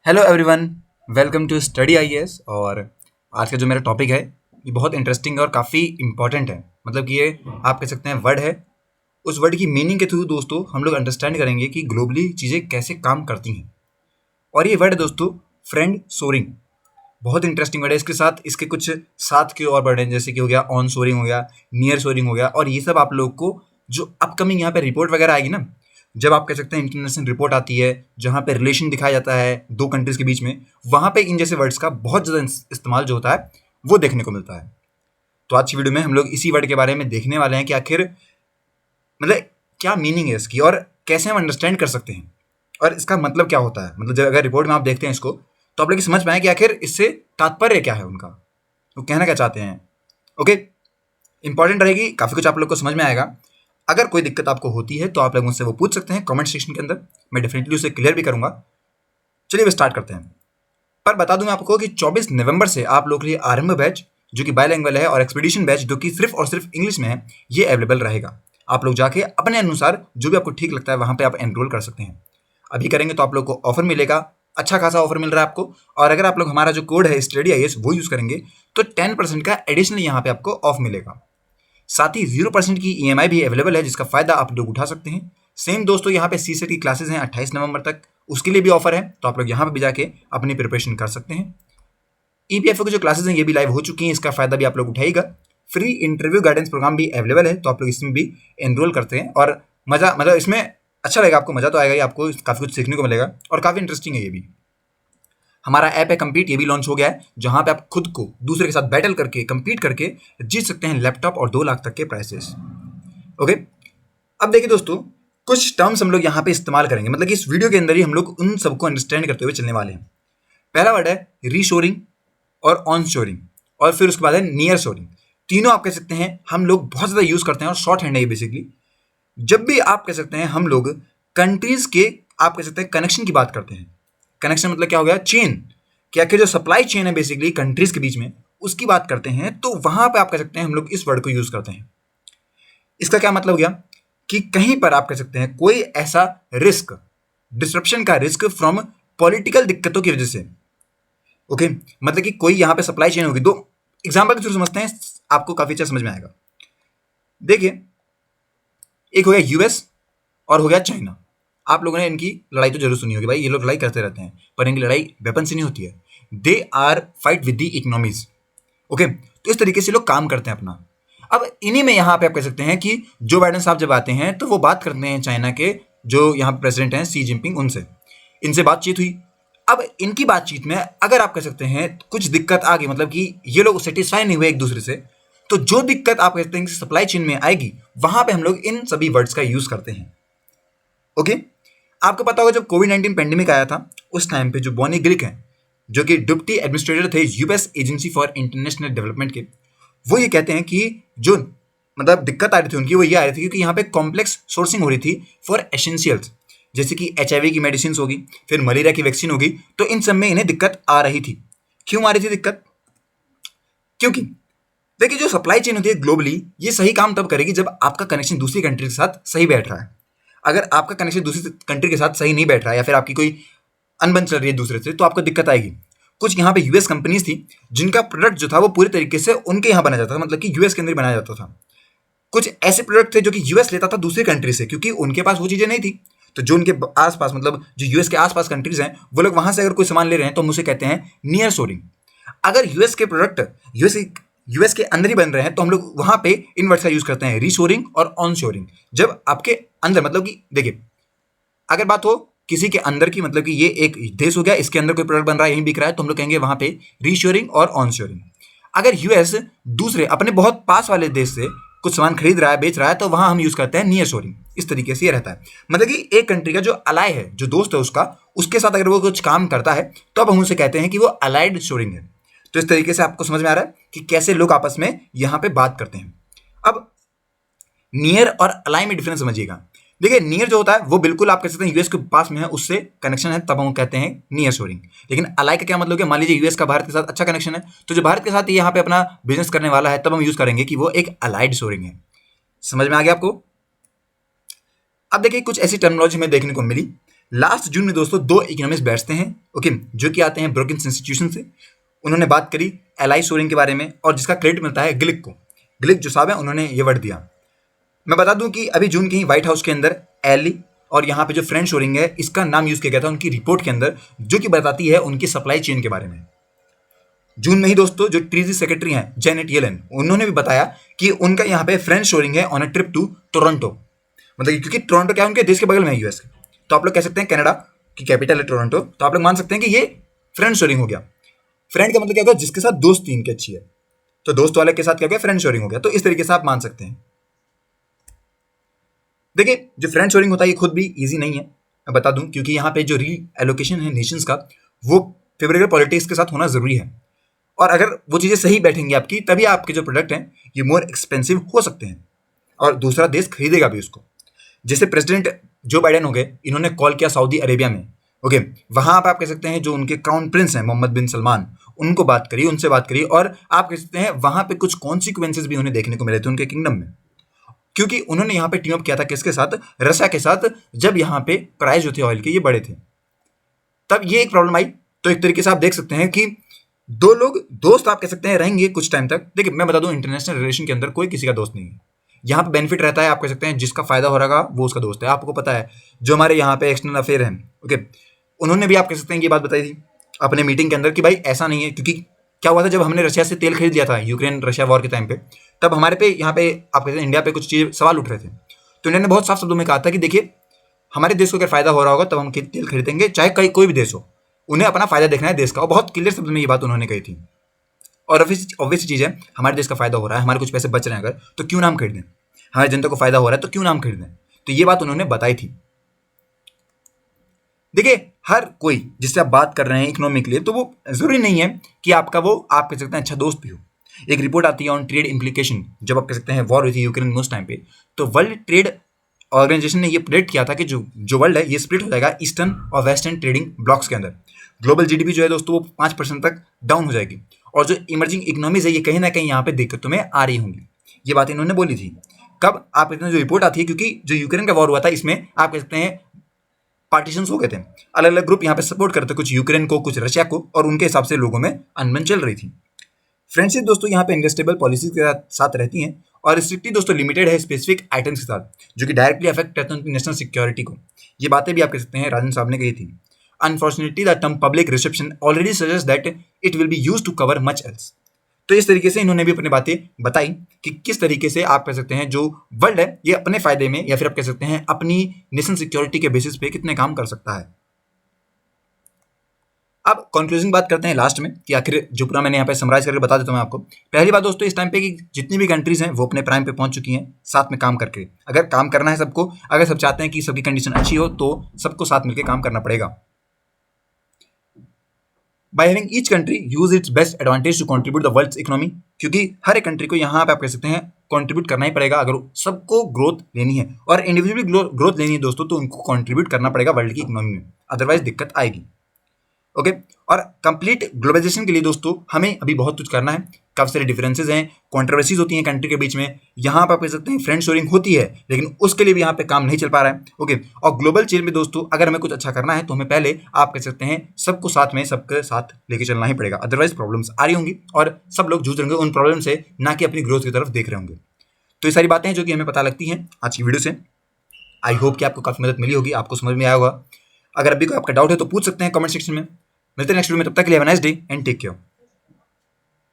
Hello everyone, welcome to study IAS. और आज का जो मेरा टॉपिक है ये बहुत इंटरेस्टिंग है और काफ़ी इम्पॉर्टेंट है। मतलब कि ये आप कह सकते हैं वर्ड है। उस वर्ड की मीनिंग के थ्रू दोस्तों हम लोग अंडरस्टैंड करेंगे कि ग्लोबली चीज़ें कैसे काम करती हैं। और ये वर्ड है दोस्तों फ्रेंड सोरिंग। बहुत इंटरेस्टिंग वर्ड है। इसके साथ इसके कुछ साथ के और वर्ड हैं, जैसे कि हो गया ऑन सोरिंग, हो गया नियर सोरिंग, हो गया। और ये सब आप लोग को जो अपकमिंग यहाँ पे रिपोर्ट वगैरह आएगी ना, जब आप कह सकते हैं इंटरनेशनल रिपोर्ट आती है जहाँ पे रिलेशन दिखाया जाता है दो कंट्रीज के बीच में, वहाँ पे इन जैसे वर्ड्स का बहुत ज़्यादा इस्तेमाल जो होता है वो देखने को मिलता है। तो आज की वीडियो में हम लोग इसी वर्ड के बारे में देखने वाले हैं कि आखिर मतलब क्या मीनिंग है इसकी और कैसे हम अंडरस्टैंड कर सकते हैं और इसका मतलब क्या होता है। मतलब जब अगर रिपोर्ट में आप देखते हैं इसको तो आप लोग समझ पाए कि आखिर इससे तात्पर्य क्या है उनका, वो कहना क्या चाहते हैं। ओके, इंपॉर्टेंट रहेगी, काफ़ी कुछ आप लोग को समझ में आएगा। अगर कोई दिक्कत आपको होती है तो आप लोग मुझसे वो पूछ सकते हैं कमेंट सेक्शन के अंदर, मैं डेफिनेटली उसे क्लियर भी करूंगा। चलिए अब स्टार्ट करते हैं। पर बता दूं मैं आपको कि 24 नवंबर से आप लोग के लिए आरंभ बैच जो कि बायलैंग्वेज है और एक्सपीडिशन बैच जो कि सिर्फ और सिर्फ इंग्लिश में है, ये अवेलेबल रहेगा। आप लोग जाके अपने अनुसार जो भी आपको ठीक लगता है वहां पे आप एनरोल कर सकते हैं। अभी करेंगे तो आप लोग को ऑफर मिलेगा, अच्छा खासा ऑफर मिल रहा है आपको। और अगर आप लोग हमारा जो कोड है स्टडी आईएएस वो यूज करेंगे तो 10% का एडिशनल यहाँ पे आपको ऑफ मिलेगा। साथ ही 0% की ईएमआई भी अवेलेबल है जिसका फायदा आप लोग उठा सकते हैं। सेम दोस्तों यहाँ पे सीसेट की क्लासेस हैं 28 नवंबर तक, उसके लिए भी ऑफर है, तो आप लोग यहाँ पे भी जाके अपनी प्रिपरेशन कर सकते हैं। ईपीएफओ की जो क्लासेस हैं ये भी लाइव हो चुकी हैं, इसका फायदा भी आप लोग उठाइएगा। फ्री इंटरव्यू गाइडेंस प्रोग्राम भी अवेलेबल है, तो आप लोग इसमें भी एनरोल करते हैं और मजा मतलब इसमें अच्छा लगेगा, आपको मजा तो आएगा ही, आपको काफ़ी कुछ सीखने को मिलेगा और काफ़ी इंटरेस्टिंग है ये भी। हमारा ऐप है कम्पीट, ये भी लॉन्च हो गया है, जहां पे आप खुद को दूसरे के साथ बैटल करके कम्पीट करके जीत सकते हैं लैपटॉप और 2 लाख तक के प्राइसेस। ओके, अब देखिए दोस्तों, कुछ टर्म्स हम लोग यहाँ पे इस्तेमाल करेंगे, मतलब कि इस वीडियो के अंदर ही हम लोग उन सबको अंडरस्टैंड करते हुए चलने वाले हैं। पहला वर्ड है रीशोरिंग और ऑन शोरिंग, और फिर उसके बाद है नियर शोरिंग। तीनों आप कह सकते हैं हम लोग बहुत ज़्यादा यूज़ करते हैं और शॉर्ट हैंड है ये बेसिकली। जब भी आप कह सकते हैं हम लोग कंट्रीज के आप कह सकते हैं कनेक्शन की बात करते हैं। कनेक्शन मतलब क्या हो गया, चेन, क्या कि जो सप्लाई चेन है बेसिकली कंट्रीज के बीच में, उसकी बात करते हैं, तो वहां पे आप कह सकते हैं हम लोग इस वर्ड को यूज करते हैं। इसका क्या मतलब हो गया कि कहीं पर आप कह सकते हैं कोई ऐसा रिस्क, डिस्ट्रप्शन का रिस्क फ्रॉम पॉलिटिकल दिक्कतों की वजह से। ओके, मतलब कि कोई यहां पे सप्लाई चेन होगी। दो एग्जाम्पल के थ्रू समझते हैं, आपको काफी अच्छा समझ में आएगा। देखिए, एक हो गया यूएस और हो गया चाइना। आप लोगों ने इनकी लड़ाई तो जरूर सुनी होगी, भाई ये लोग लड़ाई करते रहते हैं, पर इनकी लड़ाई वेपन से नहीं होती है, they are fight with the economies. Okay, तो इस तरीके से लोग काम करते हैं अपना। अब इन्हीं में यहाँ पे आप कह सकते हैं कि जो बाइडेन साहब जब आते हैं तो वो बात करते हैं चाइना के जो यहाँ पे प्रेसिडेंट हैं सी जिनपिंग, उनसे इनसे बातचीत हुई। अब इनकी बातचीत में अगर आप कह सकते हैं कुछ दिक्कत आ गई, मतलब कि ये लोग सेटिस्फाई नहीं हुए एक दूसरे से, तो जो दिक्कत आप कहते हैं सप्लाई चेन में आएगी, वहां पे हम लोग इन सभी वर्ड्स का यूज करते हैं। ओके, आपको पता होगा जब कोविड-19 पेंडेमिक आया था, उस टाइम पे जो बॉनी ग्रिक हैं, जो कि डिप्टी एडमिनिस्ट्रेटर थे US agency for international development के, वो ये कहते हैं कि जो मतलब दिक्कत आ रही थी उनकी, वो ये आ रही थी क्योंकि यहाँ पे कॉम्प्लेक्स सोर्सिंग हो रही थी फॉर एसेंशियल्स, जैसे कि एचआईवी की मेडिसिन होगी, फिर मलेरिया की वैक्सीन होगी, तो इन सब में इन्हें दिक्कत आ रही थी। क्यों आ रही थी दिक्कत? क्योंकि देखिए, जो सप्लाई चेन होती है ग्लोबली, ये सही काम तब करेगी जब आपका कनेक्शन दूसरी कंट्री के साथ सही बैठ रहा है। अगर आपका कनेक्शन दूसरी कंट्री के साथ सही नहीं बैठ रहा है या फिर आपकी कोई अनबन चल रही है दूसरे से, तो आपको दिक्कत आएगी। कुछ यहाँ पे यूएस कंपनीज थी जिनका प्रोडक्ट जो था वो पूरी तरीके से उनके यहाँ बनाया जाता था, मतलब कि यूएस के अंदर बनाया जाता था। कुछ ऐसे प्रोडक्ट थे जो कि यूएस लेता था दूसरी कंट्री से, क्योंकि उनके पास वो चीज़ें नहीं थी। तो जो उनके आसपास मतलब जो यूएस के आसपास कंट्रीज हैं, वो लोग वहां से अगर कोई सामान ले रहे हैं तो हम उसे कहते हैं नियर सोरिंग। अगर यूएस के प्रोडक्ट यूएस के अंदर ही बन रहे हैं तो हम लोग वहां पे इन वर्ड्स का यूज करते हैं रीशोरिंग और ऑन शोरिंग। जब आपके अंदर मतलब कि देखिए, अगर बात हो किसी के अंदर की, मतलब कि ये एक देश हो गया, इसके अंदर कोई प्रोडक्ट बन रहा है, यहीं बिक रहा है, तो हम लोग कहेंगे वहां पे रीशोरिंग और ऑन शोरिंग। अगर यूएस दूसरे अपने बहुत पास वाले देश से कुछ सामान खरीद रहा है, बेच रहा है, तो वहां हम यूज करते हैं नियर शोरिंग। इस तरीके से ये रहता है, मतलब कि एक कंट्री का जो अलाय है, जो दोस्त है उसका, उसके साथ अगर वो कुछ काम करता है तो अब हम उसे कहते हैं कि वो अलाइड शोरिंग है। तो इस तरीके से आपको समझ में आ रहा है कि कैसे लोग आपस में यहां पे बात करते हैं। अब नियर और अलाई में डिफरेंस समझिएगा। देखिए, नियर जो होता है वो बिल्कुल आप कह सकते हैं यूएस के पास में है, उससे कनेक्शन है, तब हम कहते हैं नियर शोरिंग। लेकिन अलाई का क्या मतलब है, मान लीजिए यूएस का भारत के साथ अच्छा कनेक्शन है, तो जो भारत के साथ यहाँ पे अपना बिजनेस करने वाला है, तब हम यूज करेंगे कि वो एक अलाइड शोरिंग है। समझ में आ गया आपको? अब देखिए, कुछ ऐसी टर्मिनोलॉजी हमें देखने को मिली लास्ट जून में दोस्तों 2 इकोनॉमिस्ट बैठते हैं, ओके, जो कि आते हैं ब्रुकिंस इंस्टीट्यूशन से। उन्होंने बात करी एलाई शोरिंग के बारे में, और जिसका क्रेडिट मिलता है गिलिक को। गिलिक जो साहब है, उन्होंने ये वर्ड दिया। मैं बता दूं कि अभी जून के ही व्हाइट हाउस के अंदर एली और यहाँ पे जो फ्रेंड शोरिंग है, इसका नाम यूज किया गया था उनकी रिपोर्ट के अंदर, जो कि बताती है उनकी सप्लाई चेन के बारे में। जून में ही दोस्तों जो ट्रेजरी सेक्रेटरी हैं जेनेट येलेन, उन्होंने भी बताया कि उनका यहाँ पे फ्रेंड शोरिंग है on a trip to Toronto. मतलब क्योंकि टोरंटो क्या है, उनके देश के बगल में है, यूएस के, तो आप लोग कह सकते हैं कनाडा की कैपिटल है टोरंटो, तो आप लोग मान सकते हैं कि ये फ्रेंड शोरिंग हो गया। फ्रेंड का मतलब क्या होगा, जिसके साथ दोस्ती इनकी अच्छी है, तो दोस्त वाले के साथ क्या हो गया, फ्रेंड शोरिंग हो गया। तो इस तरीके से आप मान सकते हैं। देखिए, जो फ्रेंड शोरिंग होता है ये खुद भी इजी नहीं है, मैं बता दूं, क्योंकि यहाँ पे जो री एलोकेशन है नेशंस का, वो फेवरेबल पॉलिटिक्स के साथ होना जरूरी है। और अगर वो चीज़ें सही बैठेंगी आपकी, तभी आपके जो प्रोडक्ट हैं ये मोर एक्सपेंसिव हो सकते हैं, और दूसरा देश खरीदेगा भी उसको। जैसे प्रेसिडेंट जो बाइडेन हो गए, इन्होंने कॉल किया सऊदी अरेबिया में, ओके, वहाँ पर आप कह सकते हैं जो उनके क्राउन प्रिंस हैं मोहम्मद बिन सलमान, उनको बात करी, उनसे बात करी, और आप कह सकते हैं वहाँ पे कुछ कॉन्सिक्वेंसेज भी उन्हें देखने को मिले थे उनके किंगडम में, क्योंकि उन्होंने यहाँ पे टीम अप किया था किसके साथ, रशिया के साथ, जब यहाँ पे प्राइस जो थे ऑयल के ये बड़े थे, तब ये एक प्रॉब्लम आई। तो एक तरीके से आप देख सकते हैं कि दो लोग दोस्त आप कह सकते हैं रहेंगे कुछ टाइम तक। देखिए, मैं बता दूं, इंटरनेशनल रिलेशन के अंदर कोई किसी का दोस्त नहीं है। यहाँ पे बेनिफिट रहता है, आप कह सकते हैं जिसका फायदा हो रहा वो उसका दोस्त है। आपको पता है जो हमारे यहाँ पे एक्सटर्नल अफेयर हैं, ओके, उन्होंने भी आप कह सकते हैं ये बात बताई थी अपने मीटिंग के अंदर कि भाई ऐसा नहीं है, क्योंकि क्या हुआ था जब हमने रशिया से तेल खरीद लिया था यूक्रेन रशिया वॉर के टाइम पे, तब हमारे पे यहाँ पे आप कहते हैं इंडिया पे कुछ चीज़ सवाल उठ रहे थे। तो इंडिया ने बहुत साफ शब्दों में कहा था कि देखिए, हमारे देश को अगर फायदा हो रहा होगा तब हम तेल खरीदेंगे, चाहे कोई भी देश हो, उन्हें अपना फायदा देखना है देश का। और बहुत क्लियर शब्द में ये बात उन्होंने कही थी। और ऑब्वियस चीज़ है, हमारे देश का फायदा हो रहा है, हमारे कुछ पैसे बच रहे हैं अगर, तो क्यों ना हम खरीदें। हमारी जनता को फायदा हो रहा है तो क्यों ना हम खरीदें। तो ये बात उन्होंने बताई थी। देखिए, हर कोई जिससे आप बात कर रहे हैं इकोनॉमी के लिए, तो वो जरूरी नहीं है कि आपका वो आप कह सकते हैं अच्छा दोस्त भी हो। एक रिपोर्ट आती है ऑन ट्रेड इम्प्लीकेशन, जब आप कह सकते हैं वॉर हुई थी यूक्रेन में उस टाइम पे, तो वर्ल्ड ट्रेड ऑर्गेनाइजेशन ने ये प्रेडिक्ट किया था कि जो वर्ल्ड है ये स्प्लिट हो जाएगा ईस्टर्न और वेस्टर्न ट्रेडिंग ब्लॉक्स के अंदर। ग्लोबल जीडीपी जो है दोस्तों वो 5% तक डाउन हो जाएगी, और जो इमर्जिंग इकोनॉमीज है ये कहीं ना कहीं यहाँ पे दिक्कतों में आ रही होंगी। ये बात इन्होंने बोली थी। कब आप इतना जो रिपोर्ट आती है, क्योंकि जो यूक्रेन का वॉर हुआ था इसमें आप कह सकते हैं पार्टीशंस हो गए थे, अलग अलग ग्रुप यहाँ पे सपोर्ट करते, कुछ यूक्रेन को, कुछ रशिया को, और उनके हिसाब से लोगों में अनबन चल रही थी। फ्रेंडशिप दोस्तों यहाँ पे इन्वेस्टेबल पॉलिसी के साथ रहती हैं, और स्ट्रिक्टली दोस्तों लिमिटेड है स्पेसिफिक आइटम्स के साथ, जो कि डायरेक्टली अफेक्ट करते हैं नेशनल सिक्योरिटी को। ये बातें भी आप कह सकते हैं राजन साहब ने कही थी। Unfortunately the term public reception already suggest that it will be use to cover much else. तो इस तरीके से इन्होंने भी अपनी बातें बताई कि किस तरीके से आप कह सकते हैं जो वर्ल्ड है ये अपने फायदे में, या फिर आप कह सकते हैं अपनी नेशनल सिक्योरिटी के बेसिस पे कितने काम कर सकता है। अब कंक्लूजन बात करते हैं लास्ट में कि आखिर जो पूरा मैंने यहाँ पे समराइज करके बता देता हूँ मैं आपको। पहली बात दोस्तों इस टाइम पे कि जितनी भी कंट्रीज हैं वो अपने प्राइम पे पहुंच चुकी हैं साथ में काम करके। अगर काम करना है सबको, अगर सब चाहते हैं कि सबकी कंडीशन अच्छी हो, तो सबको साथ मिलकर काम करना पड़ेगा। By having each country use its best advantage to contribute the world's economy, क्योंकि हर एक कंट्री को यहाँ पे आप कह सकते हैं कंट्रीब्यूट करना ही पड़ेगा अगर सबको ग्रोथ लेनी है, और इंडिविजुअली ग्रोथ लेनी है दोस्तों, तो उनको कंट्रीब्यूट करना पड़ेगा वर्ल्ड की इकोनॉमी में, अदरवाइज दिक्कत आएगी। ओके, और कंप्लीट ग्लोबलाइजेशन के लिए दोस्तों हमें अभी बहुत कुछ करना है। काफ़ी सारे डिफरेंसेज हैं, कॉन्ट्रोवर्सीज होती हैं कंट्री के बीच में, यहाँ पर आप कह सकते हैं फ्रेंड शेयरिंग होती है, लेकिन उसके लिए भी यहाँ पे काम नहीं चल पा रहा है। ओके, और ग्लोबल चेन में दोस्तों अगर हमें कुछ अच्छा करना है तो हमें पहले आप कह सकते हैं सबको साथ में, सबके साथ लेके चलना ही पड़ेगा, अदरवाइज प्रॉब्लम्स आ रही होंगी और सब लोग जूझ रहे होंगे उन प्रॉब्लम से, ना कि अपनी ग्रोथ की तरफ देख रहे होंगे। तो ये सारी बातें हैं जो कि हमें पता लगती हैं आज की वीडियो से। आई होप कि आपको काफ़ी मदद मिली होगी, आपको समझ में आया होगा। अगर अभी कोई आपका डाउट है तो पूछ सकते हैं कमेंट सेक्शन में। मिलते हैं नेक्स्ट वीडियो में, तब तक के लिए have a nice day and take care.